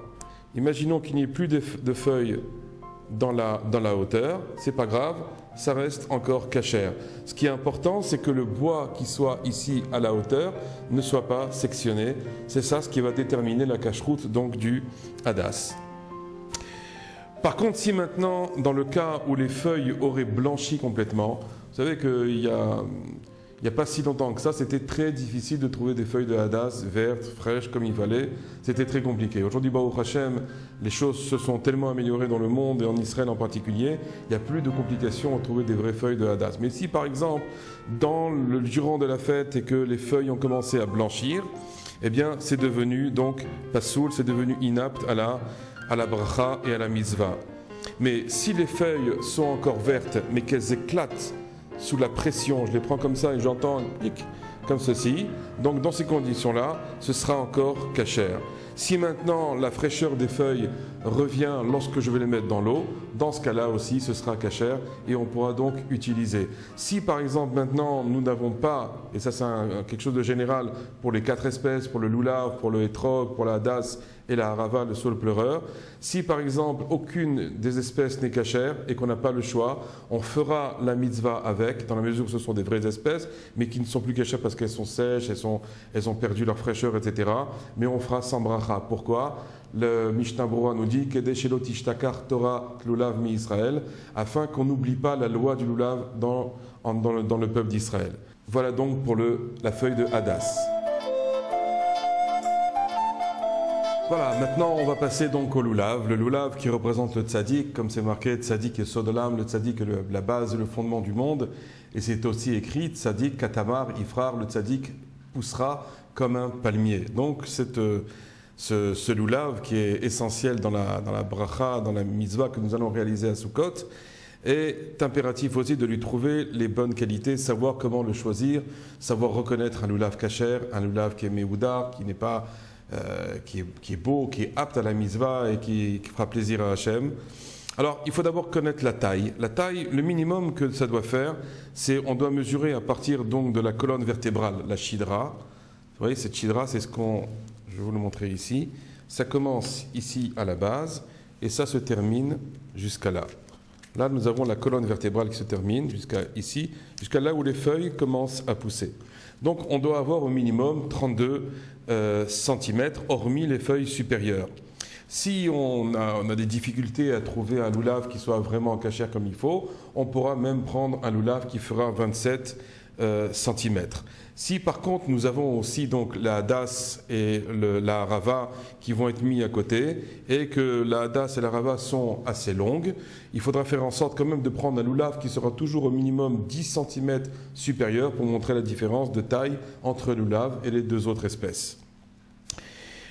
Imaginons qu'il n'y ait plus de feuilles dans la hauteur, c'est pas grave, ça reste encore cachère. Ce qui est important, c'est que le bois qui soit ici à la hauteur ne soit pas sectionné. C'est ça ce qui va déterminer la cacheroute donc du hadas. Par contre, si maintenant, dans le cas où les feuilles auraient blanchi complètement, vous savez qu'il y a pas si longtemps que ça, c'était très difficile de trouver des feuilles de hadas vertes, fraîches, comme il fallait. C'était très compliqué. Aujourd'hui, Baruch Hashem, les choses se sont tellement améliorées dans le monde et en Israël en particulier, il n'y a plus de complications à trouver des vraies feuilles de hadas. Mais si, par exemple, durant de la fête et que les feuilles ont commencé à blanchir, eh bien, c'est devenu donc pasoul, c'est devenu inapte à la bracha et à la mitzvah. Mais si les feuilles sont encore vertes, mais qu'elles éclatent sous la pression, je les prends comme ça et j'entends un clic comme ceci, donc dans ces conditions-là, ce sera encore cachère. Si maintenant la fraîcheur des feuilles revient lorsque je vais les mettre dans l'eau, dans ce cas-là aussi ce sera cachère et on pourra donc utiliser. Si par exemple maintenant nous n'avons pas, et ça c'est quelque chose de général pour les 4 espèces, pour le loulav, pour le hétrog, pour la hadas et la harava, le saule pleureur, si par exemple aucune des espèces n'est cachère et qu'on n'a pas le choix, on fera la mitzvah avec, dans la mesure où ce sont des vraies espèces, mais qui ne sont plus cachères parce qu'elles sont sèches, elles ont perdu leur fraîcheur, etc. Mais on fera sans bracha. Pourquoi? Le Mishnah Berurah nous dit Kedeshelo tishtakar Torah lulav mi Israël, afin qu'on n'oublie pas la loi du lulav dans le peuple d'Israël. Voilà donc pour la feuille de hadas. Voilà, maintenant on va passer donc au lulav. Le lulav qui représente le tzaddik, comme c'est marqué, tzaddik et sodolam, le tzaddik est la base et le fondement du monde. Et c'est aussi écrit, tzaddik, katamar, ifrar, le tzaddik poussera comme un palmier. Donc ce lulav qui est essentiel dans la bracha, dans la mitzvah que nous allons réaliser à Sukkot, est impératif aussi de lui trouver les bonnes qualités, savoir comment le choisir, savoir reconnaître un lulav kasher, un lulav qui est meoudar, qui n'est pas... qui est beau, qui est apte à la mitzvah et qui fera plaisir à Hachem. Alors, il faut d'abord connaître la taille. La taille, le minimum que ça doit faire, c'est on doit mesurer à partir donc de la colonne vertébrale, la shidra. Vous voyez, cette shidra, c'est ce qu'on... Je vais vous le montrer ici. Ça commence ici à la base et ça se termine jusqu'à là. Là, nous avons la colonne vertébrale qui se termine jusqu'à ici, jusqu'à là où les feuilles commencent à pousser. Donc, on doit avoir au minimum 32 cm, hormis les feuilles supérieures. Si on a des difficultés à trouver un loulave qui soit vraiment cachère comme il faut, on pourra même prendre un loulave qui fera 27 cm. Si par contre nous avons aussi donc la hadas et la harava qui vont être mis à côté et que la hadas et la harava sont assez longues, il faudra faire en sorte quand même de prendre un loulave qui sera toujours au minimum 10 cm supérieur pour montrer la différence de taille entre le loulave et les deux autres espèces.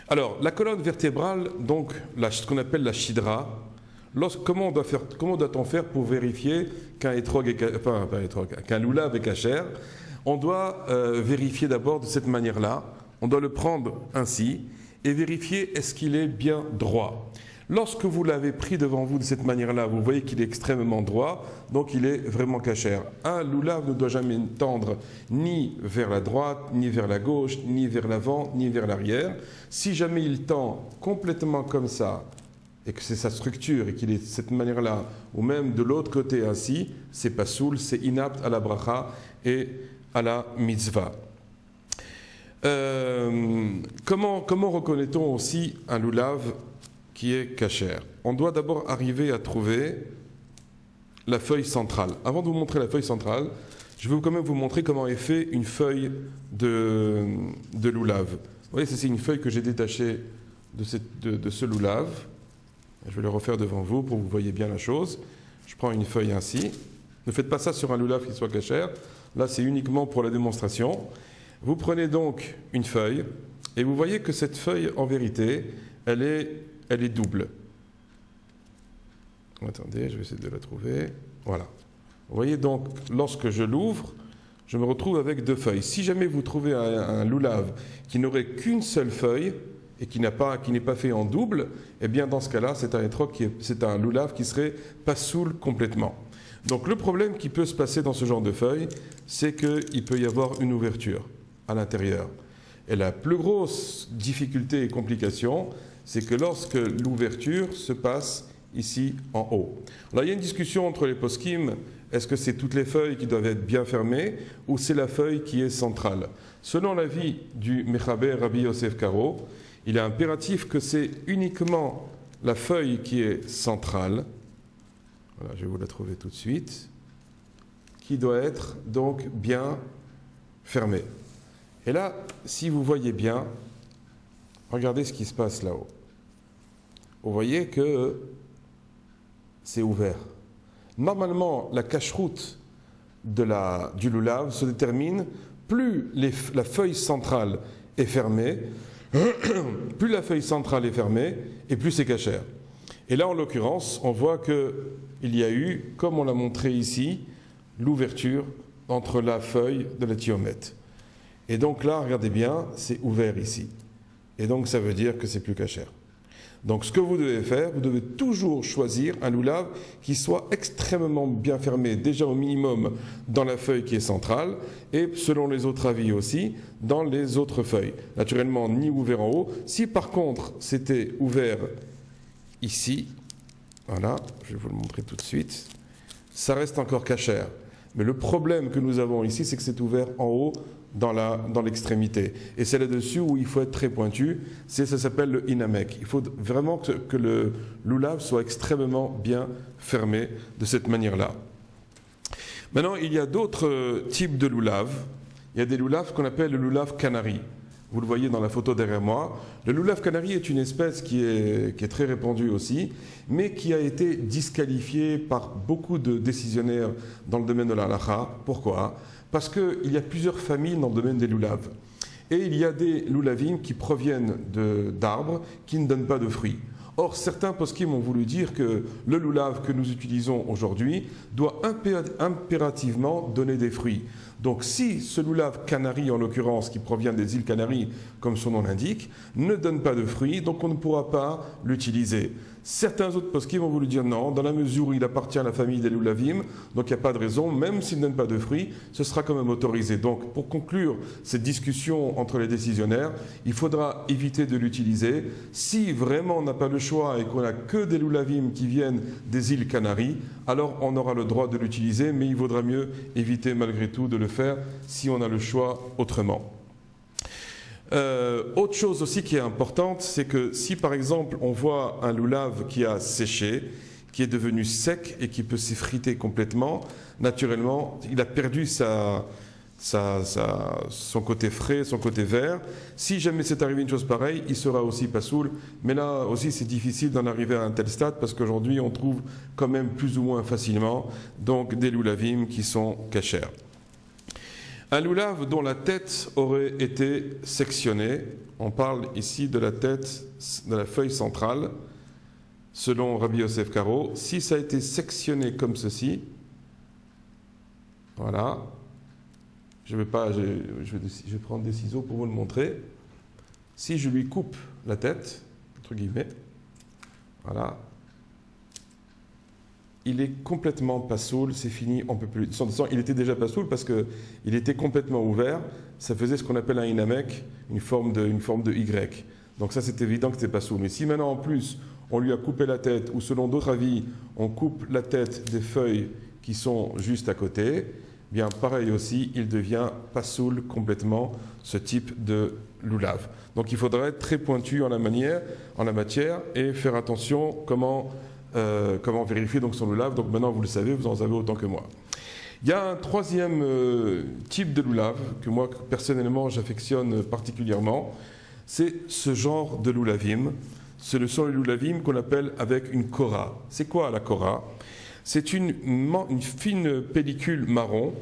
Alors, la colonne vertébrale, donc ce qu'on appelle la shidra, comment doit-on faire pour vérifier qu'un loulave est cachère? On doit vérifier d'abord de cette manière-là. On doit le prendre ainsi et vérifier est-ce qu'il est bien droit. Lorsque vous l'avez pris devant vous de cette manière-là, vous voyez qu'il est extrêmement droit, donc il est vraiment cachère. Un loulave ne doit jamais tendre ni vers la droite, ni vers la gauche, ni vers l'avant, ni vers l'arrière. Si jamais il tend complètement comme ça, et que c'est sa structure, et qu'il est de cette manière-là, ou même de l'autre côté ainsi, c'est pas soul, c'est inapte à la bracha et à la mitzvah. Comment reconnaît-on aussi un loulave qui est cachère? On doit d'abord arriver à trouver la feuille centrale. Avant de vous montrer la feuille centrale, je vais quand même vous montrer comment est fait une feuille de loulave. Vous voyez, c'est une feuille que j'ai détachée de ce loulave. Je vais le refaire devant vous pour que vous voyez bien la chose. Je prends une feuille ainsi. Ne faites pas ça sur un loulave qui soit cachère. Là, c'est uniquement pour la démonstration. Vous prenez donc une feuille et vous voyez que cette feuille, en vérité, elle est double. Attendez, je vais essayer de la trouver. Voilà. Vous voyez donc, lorsque je l'ouvre, je me retrouve avec deux feuilles. Si jamais vous trouvez un loulave qui n'aurait qu'une seule feuille et qui n'est pas fait en double, eh bien dans ce cas-là, c'est un loulave qui serait pas soul complètement. Donc le problème qui peut se passer dans ce genre de feuille, c'est qu'il peut y avoir une ouverture à l'intérieur. Et la plus grosse difficulté et complication, c'est que lorsque l'ouverture se passe ici en haut. Alors il y a une discussion entre les poskim, est-ce que c'est toutes les feuilles qui doivent être bien fermées ou c'est la feuille qui est centrale? Selon l'avis du Mechaber Rabbi Yosef Karo, il est impératif que c'est uniquement la feuille qui est centrale, voilà, je vais vous la trouver tout de suite, qui doit être donc bien fermée. Et là, si vous voyez bien, regardez ce qui se passe là-haut. Vous voyez que c'est ouvert. Normalement, la cache-route du loulave se détermine, plus la feuille centrale est fermée, plus la feuille centrale est fermée, et plus c'est cachère. Et là, en l'occurrence, on voit qu'il y a eu, comme on l'a montré ici, l'ouverture entre la feuille de la thiomètre. Et donc là, regardez bien, c'est ouvert ici. Et donc ça veut dire que c'est plus cachère. Donc ce que vous devez faire, vous devez toujours choisir un loulave qui soit extrêmement bien fermé, déjà au minimum dans la feuille qui est centrale, et selon les autres avis aussi, dans les autres feuilles. Naturellement, ni ouvert en haut. Si par contre c'était ouvert ici, voilà, je vais vous le montrer tout de suite, ça reste encore cachère. Mais le problème que nous avons ici, c'est que c'est ouvert en haut, dans l'extrémité. Et c'est là-dessus où il faut être très pointu, ça s'appelle le inamek. Il faut vraiment que le loulave soit extrêmement bien fermé de cette manière-là. Maintenant, il y a d'autres types de loulaves. Il y a des loulaves qu'on appelle le loulave canari. Vous le voyez dans la photo derrière moi. Le loulave canari est une espèce qui est très répandue aussi, mais qui a été disqualifiée par beaucoup de décisionnaires dans le domaine de la halakha. Pourquoi ? Parce qu'il y a plusieurs familles dans le domaine des loulaves. Et il y a des loulavim qui proviennent d'arbres qui ne donnent pas de fruits. Or, certains poskim ont voulu dire que le loulave que nous utilisons aujourd'hui doit impérativement donner des fruits. Donc, si ce loulave canari, en l'occurrence, qui provient des îles Canaries, comme son nom l'indique, ne donne pas de fruits, donc on ne pourra pas l'utiliser. Certains autres poskim vont vous dire non, dans la mesure où il appartient à la famille des loulavim, donc il n'y a pas de raison, même s'il ne donne pas de fruits, ce sera quand même autorisé. Donc pour conclure cette discussion entre les décisionnaires, il faudra éviter de l'utiliser. Si vraiment on n'a pas le choix et qu'on n'a que des loulavim qui viennent des îles Canaries, alors on aura le droit de l'utiliser, mais il vaudra mieux éviter malgré tout de le faire si on a le choix autrement. Autre chose aussi qui est importante, c'est que si par exemple on voit un loulav qui a séché, qui est devenu sec et qui peut s'effriter complètement, naturellement, il a perdu son côté frais, son côté vert. Si jamais c'est arrivé une chose pareille, il sera aussi pasoul. Mais là aussi, c'est difficile d'en arriver à un tel stade parce qu'aujourd'hui, on trouve quand même plus ou moins facilement donc, des loulavim qui sont cachers. Un loulav dont la tête aurait été sectionnée, on parle ici de la tête, de la feuille centrale, selon Rabbi Yosef Karo. Si ça a été sectionné comme ceci, voilà, je vais prendre des ciseaux pour vous le montrer. Si je lui coupe la tête, entre guillemets, voilà, il est complètement pasoul, c'est fini, on ne peut plus. Il était déjà pasoul parce qu'il était complètement ouvert, ça faisait ce qu'on appelle un inamek, une forme de Y. Donc ça c'est évident que c'était pasoul. Mais si maintenant en plus on lui a coupé la tête, ou selon d'autres avis, on coupe la tête des feuilles qui sont juste à côté, bien pareil aussi, il devient pasoul complètement, ce type de loulav. Donc il faudrait être très pointu en la matière et faire attention comment vérifier donc son loulav. Donc maintenant vous le savez, vous en savez autant que moi. Il y a un troisième type de loulav que moi personnellement j'affectionne particulièrement, c'est ce genre de loulavim. Ce sont les loulavim qu'on appelle avec une kora. C'est quoi la kora? C'est une fine pellicule marron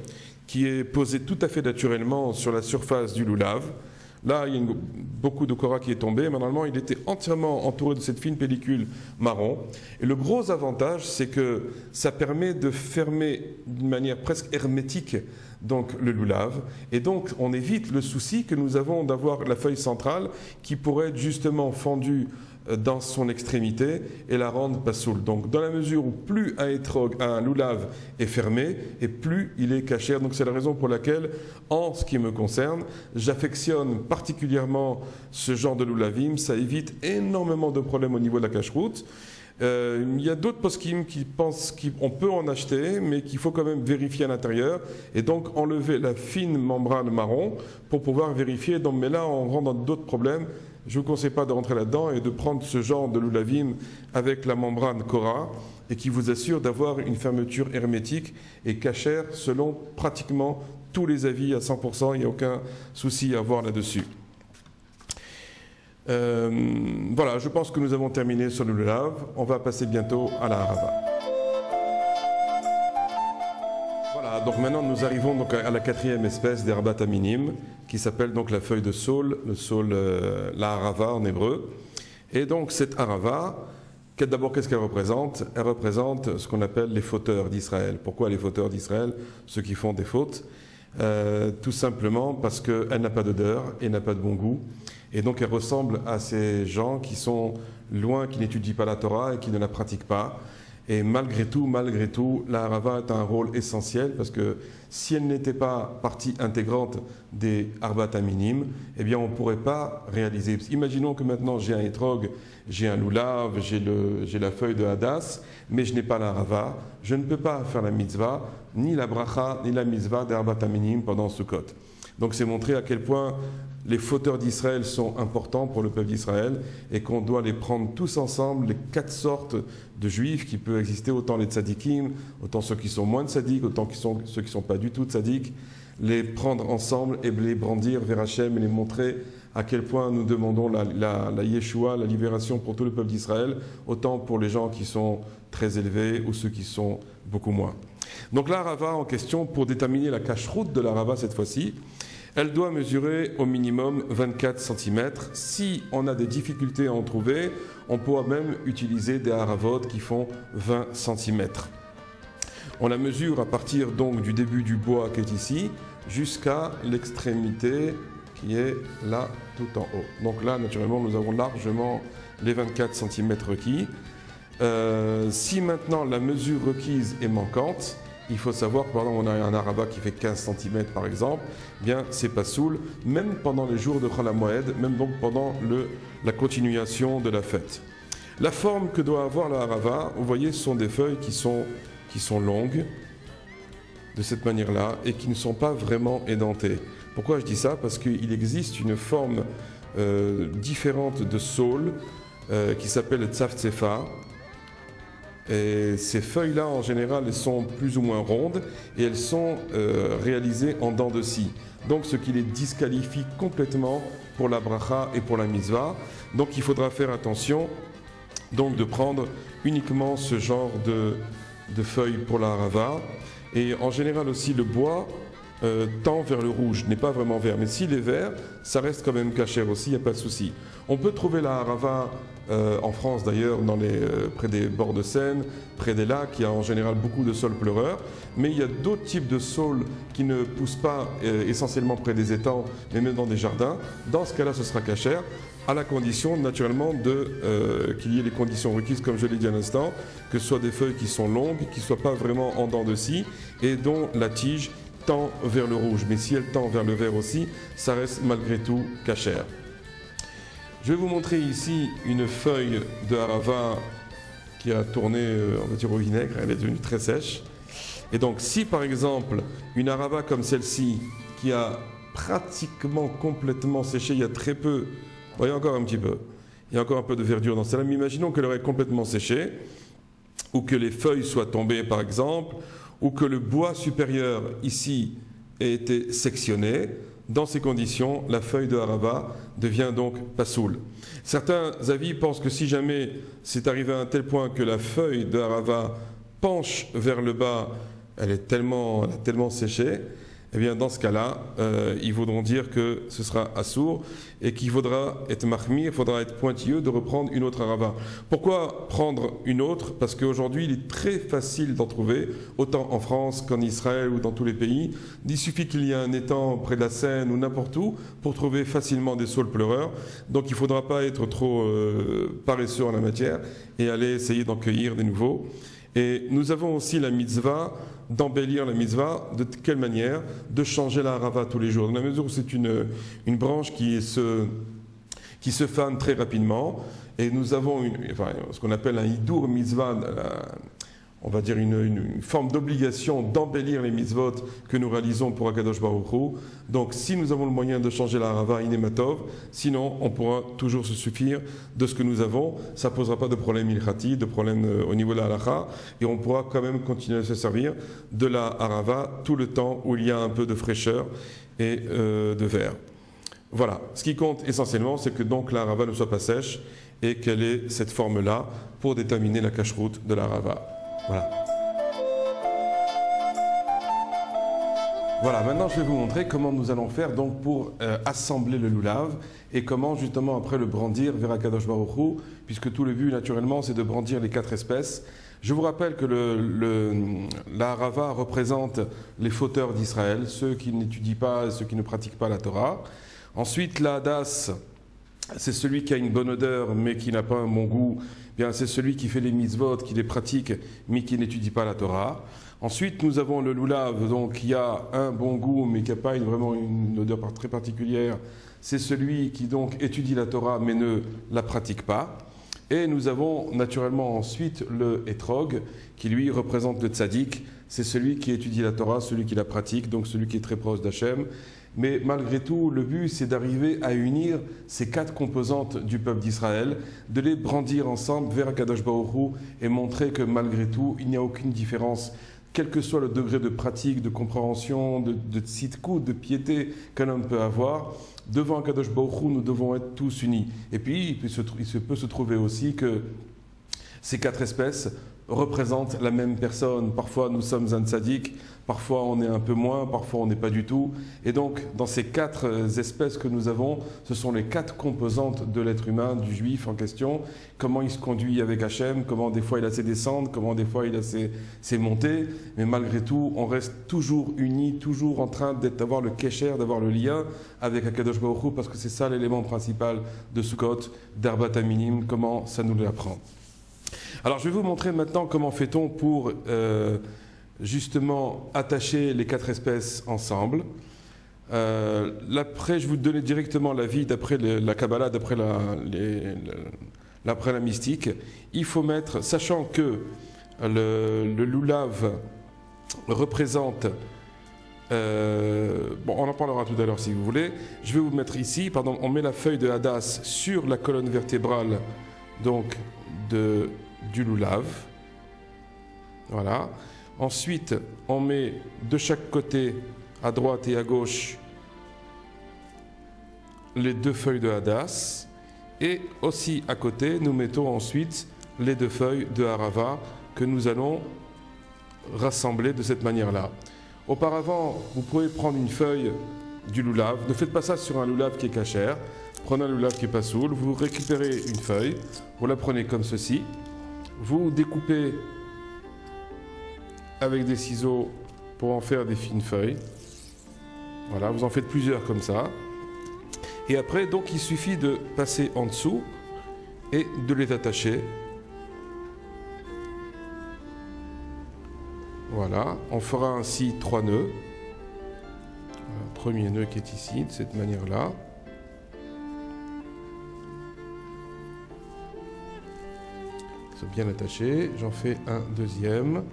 qui est posée tout à fait naturellement sur la surface du loulav. Là, il y a beaucoup de kora qui est tombé, mais normalement, il était entièrement entouré de cette fine pellicule marron. Et le gros avantage, c'est que ça permet de fermer d'une manière presque hermétique donc, le loulav. Et donc, on évite le souci que nous avons d'avoir la feuille centrale qui pourrait être justement fendue dans son extrémité et la rendre pasoul. Donc dans la mesure où plus un loulav est fermé et plus il est caché. Donc c'est la raison pour laquelle, en ce qui me concerne, j'affectionne particulièrement ce genre de loulavim. Ça évite énormément de problèmes au niveau de la cache-route. Il y a d'autres poskim qui pensent qu'on peut en acheter, mais qu'il faut quand même vérifier à l'intérieur et donc enlever la fine membrane marron pour pouvoir vérifier. Donc, mais là, on rentre dans d'autres problèmes. Je ne vous conseille pas de rentrer là-dedans et de prendre ce genre de loulavim avec la membrane Kora et qui vous assure d'avoir une fermeture hermétique et cachère selon pratiquement tous les avis à 100%. Il n'y a aucun souci à avoir là-dessus. Voilà, je pense que nous avons terminé sur le loulav. On va passer bientôt à la harava. Voilà, donc maintenant nous arrivons donc à la quatrième espèce d'herbat aminim qui s'appelle donc la feuille de saule, la harava en hébreu. Et donc cette harava, d'abord qu'est-ce qu'elle représente? Elle représente ce qu'on appelle les fauteurs d'Israël. Pourquoi les fauteurs d'Israël? Ceux qui font des fautes. Tout simplement parce qu'elle n'a pas d'odeur et n'a pas de bon goût. Et donc elle ressemble à ces gens qui sont loin, qui n'étudient pas la Torah et qui ne la pratiquent pas. Et malgré tout, la harava a un rôle essentiel parce que si elle n'était pas partie intégrante des harbat aminim, eh bien on ne pourrait pas réaliser. Imaginons que maintenant j'ai un etrog, j'ai un loulav, j'ai la feuille de hadas, mais je n'ai pas la harava. Je ne peux pas faire la mitzvah, ni la bracha, ni la mitzvah des harbat aminim pendant Sukkot. Donc c'est montrer à quel point les fauteurs d'Israël sont importants pour le peuple d'Israël et qu'on doit les prendre tous ensemble, les 4 sortes de juifs qui peuvent exister, autant les tzadikim, autant ceux qui sont moins tzadiks, autant ceux qui ne sont pas du tout tzadiks, les prendre ensemble et les brandir vers Hachem et les montrer à quel point nous demandons la Yeshua, la libération pour tout le peuple d'Israël, autant pour les gens qui sont très élevés ou ceux qui sont beaucoup moins. Donc la harava en question, pour déterminer la cache-route de la harava cette fois-ci, elle doit mesurer au minimum 24 cm. Si on a des difficultés à en trouver, on pourra même utiliser des haravot qui font 20 cm. On la mesure à partir donc du début du bois qui est ici, jusqu'à l'extrémité qui est là tout en haut. Donc là, naturellement, nous avons largement les 24 cm requis. Si maintenant la mesure requise est manquante, il faut savoir que, par exemple, on a un araba qui fait 15 cm par exemple, eh bien c'est pas soul, même pendant les jours de Chol HaMoed, même donc pendant la continuation de la fête. La forme que doit avoir la harava, vous voyez, ce sont des feuilles qui sont longues, de cette manière-là, et qui ne sont pas vraiment édentées. Pourquoi je dis ça? Parce qu'il existe une forme différente de saule qui s'appelle le tzaf-tsefa. Et ces feuilles-là, en général, elles sont plus ou moins rondes et elles sont réalisées en dents de scie. Donc, ce qui les disqualifie complètement pour la bracha et pour la mitzvah. Donc, il faudra faire attention donc, de prendre uniquement ce genre de feuilles pour la harava. Et en général aussi, le bois tend vers le rouge, n'est pas vraiment vert. Mais s'il est vert, ça reste quand même cachère aussi, il n'y a pas de souci. On peut trouver la harava en France d'ailleurs, près des bords de Seine, près des lacs, il y a en général beaucoup de saules pleureurs. Mais il y a d'autres types de saules qui ne poussent pas essentiellement près des étangs, mais même dans des jardins. Dans ce cas-là, ce sera cachère, à la condition naturellement qu'il y ait les conditions requises, comme je l'ai dit à l'instant, que ce soit des feuilles qui sont longues, qui ne soient pas vraiment en dents de scie et dont la tige tend vers le rouge. Mais si elle tend vers le vert aussi, ça reste malgré tout cachère. Je vais vous montrer ici une feuille de harava qui a tourné, on va dire, au vinaigre, elle est devenue très sèche. Et donc si par exemple une harava comme celle-ci qui a pratiquement complètement séché, il y a très peu, voyez encore un petit peu, il y a encore un peu de verdure dans celle-là, mais imaginons qu'elle aurait complètement séché, ou que les feuilles soient tombées par exemple, ou que le bois supérieur ici ait été sectionné. Dans ces conditions, la feuille de harava devient donc pasoul. Certains avis pensent que si jamais c'est arrivé à un tel point que la feuille de harava penche vers le bas, elle a tellement séché, eh bien dans ce cas-là, ils voudront dire que ce sera assour et qu'il faudra être mahmir, il faudra être pointilleux de reprendre une autre harava. Pourquoi prendre une autre? Parce qu'aujourd'hui, il est très facile d'en trouver, autant en France qu'en Israël ou dans tous les pays. Il suffit qu'il y ait un étang près de la Seine ou n'importe où pour trouver facilement des saules pleureurs. Donc il ne faudra pas être trop paresseux en la matière et aller essayer d'en cueillir des nouveaux. Et nous avons aussi la mitzvah d'embellir la mitzvah. De quelle manière? De changer la harava tous les jours. Dans la mesure où c'est une branche qui se fane très rapidement. Et nous avons ce qu'on appelle un hidur mitzvah, on va dire une forme d'obligation d'embellir les mitzvot que nous réalisons pour Akadosh Baruch Hu. Donc si nous avons le moyen de changer la harava, inématov, sinon on pourra toujours se suffire de ce que nous avons. Ça ne posera pas de problème ilchati, de problème au niveau de la halacha, et on pourra quand même continuer à se servir de la harava tout le temps où il y a un peu de fraîcheur et de vert. Voilà, ce qui compte essentiellement, c'est que donc la harava ne soit pas sèche et qu'elle ait cette forme-là pour déterminer la cacheroute de la harava. Voilà, maintenant je vais vous montrer comment nous allons faire donc pour assembler le lulav et comment justement après le brandir vers Akadosh Baruch Hu, puisque tout le but naturellement c'est de brandir les 4 espèces. Je vous rappelle que la harava représente les fauteurs d'Israël, ceux qui n'étudient pas, ceux qui ne pratiquent pas la Torah. Ensuite, la hadas, c'est celui qui a une bonne odeur mais qui n'a pas un bon goût. Bien, c'est celui qui fait les mitzvot, qui les pratique mais qui n'étudie pas la Torah. Ensuite, nous avons le lulav, donc qui a un bon goût mais qui n'a pas vraiment une odeur très particulière. C'est celui qui donc étudie la Torah mais ne la pratique pas. Et nous avons naturellement ensuite le etrog qui lui représente le tzaddik. C'est celui qui étudie la Torah, celui qui la pratique, donc celui qui est très proche d'Hachem. Mais malgré tout, le but, c'est d'arriver à unir ces 4 composantes du peuple d'Israël, de les brandir ensemble vers Akadosh Baruch Hu et montrer que malgré tout, il n'y a aucune différence, quel que soit le degré de pratique, de compréhension, de tzidkout, de piété qu'un homme peut avoir. Devant Akadosh Baruch Hu, nous devons être tous unis. Et puis, il se peut se trouver aussi que ces 4 espèces représentent la même personne. Parfois, nous sommes un tzaddik, parfois on est un peu moins, parfois on n'est pas du tout. Et donc, dans ces 4 espèces que nous avons, ce sont les 4 composantes de l'être humain, du juif en question. Comment il se conduit avec Hachem, comment des fois il a ses descentes, comment des fois il a ses montées. Mais malgré tout, on reste toujours unis, toujours en train d'avoir le kesher, d'avoir le lien avec Akadosh Baruch Hu, parce que c'est ça l'élément principal de Sukkot, d'Arbat Aminim, comment ça nous l'apprend. Alors je vais vous montrer maintenant comment fait-on pour justement attacher les 4 espèces ensemble. Après, je vais vous donner directement l'avis d'après la Kabbalah, d'après la mystique. Il faut mettre, sachant que le loulav représente, bon, on en parlera tout à l'heure si vous voulez, je vais vous mettre ici, pardon, on met la feuille de Hadas sur la colonne vertébrale donc du loulav, voilà. Ensuite, on met de chaque côté, à droite et à gauche, les 2 feuilles de Hadas. Et aussi à côté, nous mettons ensuite les 2 feuilles de Harava que nous allons rassembler de cette manière-là. Auparavant, vous pouvez prendre une feuille du loulav. Ne faites pas ça sur un loulav qui est cachère. Prenez un loulav qui est pas soul. Vous récupérez une feuille. Vous la prenez comme ceci. Vous découpez avec des ciseaux pour en faire des fines feuilles. Voilà, vous en faites plusieurs comme ça. Et après, donc, il suffit de passer en dessous et de les attacher. Voilà, on fera ainsi 3 nœuds. Voilà, premier nœud qui est ici, de cette manière-là. Ils sont bien attachés. J'en fais un deuxième.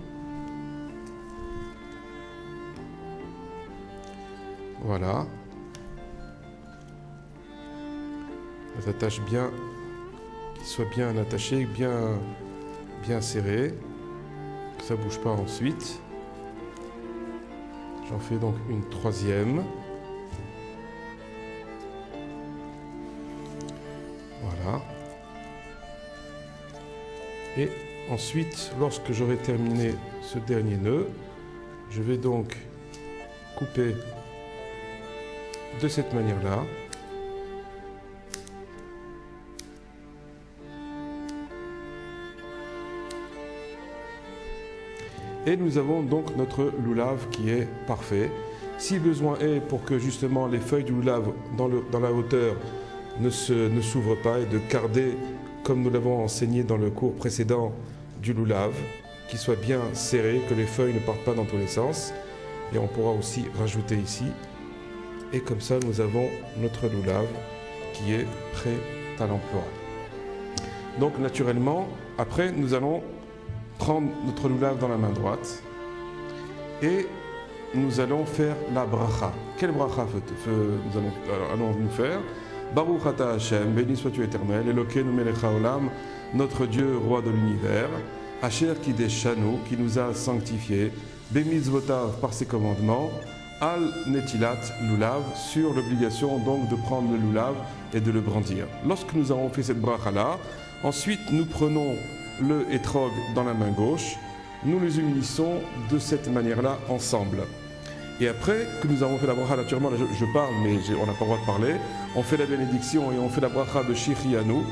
Voilà. Ça attache bien, qu'il soit bien attaché, bien serré, que ça ne bouge pas ensuite. J'en fais donc une troisième. Voilà. Et ensuite, lorsque j'aurai terminé ce dernier nœud, je vais donc couper de cette manière-là. Et nous avons donc notre loulav qui est parfait. Si besoin est, pour que justement les feuilles du loulav dans la hauteur ne s'ouvrent pas, et de garder, comme nous l'avons enseigné dans le cours précédent, du loulav, qui soit bien serré, que les feuilles ne partent pas dans tous les sens. Et on pourra aussi rajouter ici. Et comme ça, nous avons notre loulav qui est prêt à l'emploi. Donc naturellement, après, nous allons prendre notre loulav dans la main droite et nous allons faire la bracha. Quelle bracha allons-nous faire? Baruch ata Hashem, béni sois-tu éternel, Elokeinu melech haolam, notre Dieu, roi de l'univers, Asher kideshanu, qui nous a sanctifiés, bemitzvotav, par ses commandements, al netilat loulav, sur l'obligation donc de prendre le loulav et de le brandir. Lorsque nous avons fait cette bracha-là, ensuite nous prenons le hétrog dans la main gauche, nous les unissons de cette manière-là ensemble. Et après que nous avons fait la bracha, naturellement, là je parle, mais on n'a pas le droit de parler, on fait la bénédiction et on fait la bracha de Shechianu,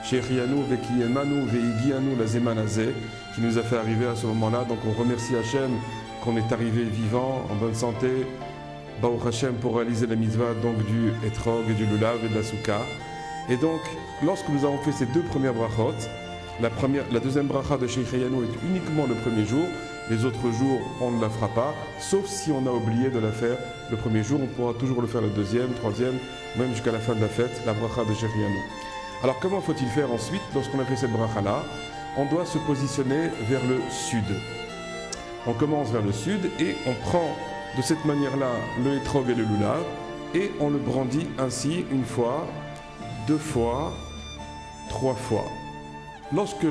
Shechianu vekiyemanu veigianu la zemanazé, qui nous a fait arriver à ce moment-là. Donc on remercie Hachem qu'on est arrivé vivant, en bonne santé, Baruch Hashem, pour réaliser la mitzvah donc du hétrog et du lulav et de la souka. Et donc, lorsque nous avons fait ces 2 premières brachot, la deuxième bracha de Shechianu est uniquement le premier jour. Les autres jours, on ne la fera pas, sauf si on a oublié de la faire le premier jour. On pourra toujours le faire le deuxième, troisième, même jusqu'à la fin de la fête, la bracha de Shechianu. Alors comment faut-il faire ensuite lorsqu'on a fait cette bracha-là? On doit se positionner vers le sud. On commence vers le sud et on prend de cette manière-là le hétrog et le lulav et on le brandit ainsi 1 fois, 2 fois, 3 fois. Lorsque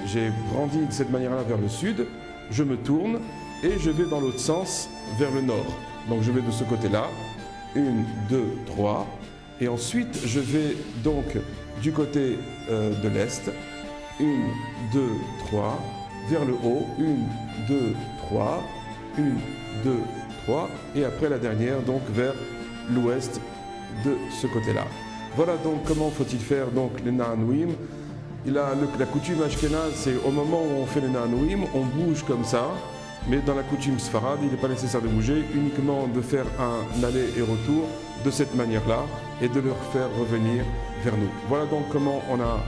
j'ai brandi de cette manière-là vers le sud, je me tourne et je vais dans l'autre sens vers le nord. Donc je vais de ce côté-là, 1, 2, 3. Et ensuite, je vais donc du côté de l'est, 1, 2, 3, vers le haut, 1, 2, 3, 1, 2, 3. Et après la dernière, donc vers l'ouest de ce côté-là. Voilà donc comment faut-il faire donc les Na'anouim. La coutume ashkénaze, c'est au moment où on fait les Na'anouim, on bouge comme ça, mais dans la coutume sfarade, il n'est pas nécessaire de bouger, uniquement de faire un aller et retour de cette manière-là et de leur faire revenir vers nous. Voilà donc comment on a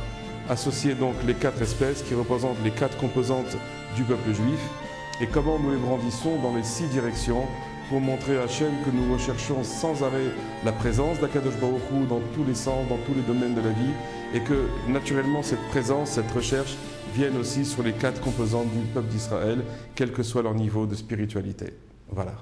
associer donc les 4 espèces qui représentent les 4 composantes du peuple juif et comment nous les brandissons dans les 6 directions pour montrer à Hachem que nous recherchons sans arrêt la présence d'Akadosh Baruch Hu dans tous les sens, dans tous les domaines de la vie et que naturellement cette présence, cette recherche viennent aussi sur les 4 composantes du peuple d'Israël, quel que soit leur niveau de spiritualité. Voilà.